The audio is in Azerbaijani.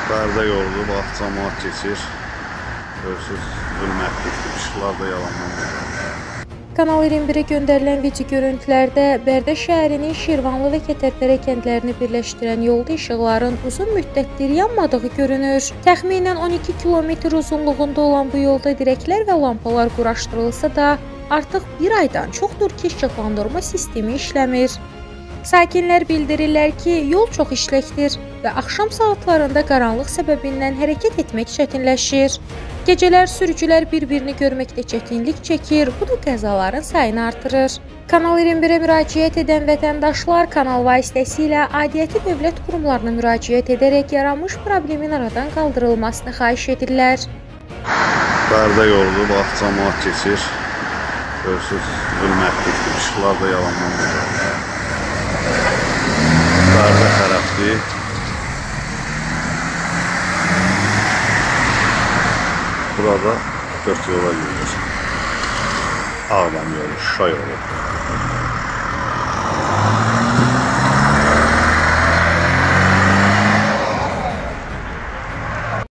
Bərdə yolu, bax, cəmaət keçir. Görürsünüz, zülmətlikdir, işıqlar da yalandan olur. Kanal 21-ə göndərilən video görüntülərdə Bərdə şəhərinin Şirvanlı və Kətərpərə kəndlərini birləşdirən yolda işıqların uzun müddətdir yanmadığı görünür. Təxminən 12 kilometr uzunluğunda olan bu yolda dirəklər və lampalar quraşdırılsa da, artıq bir aydan çoxdur ki, işıqlandırma sistemi işləmir. Sakinlər bildirirlər ki, yol çox işləkdir və axşam saatlarında qaranlıq səbəbindən hərəkət etmək çətinləşir. Gecələr sürücülər bir-birini görməkdə çətinlik çəkir, bu da qəzaların sayını artırır. Kanal 21-ə müraciət edən vətəndaşlar kanal vasitəsilə aidiyyəti dövlət qurumlarına müraciət edərək yaranmış problemin aradan qaldırılmasını xahiş edirlər. Bərdə yolu, bax, cəmaət keçir. Görürsünüz, zülmətlikdir, işıqlar da yalandan olur. Bərdə tərəfdir. Burada 4 yola gedir. Ağdam yolu, Şuşa yolu.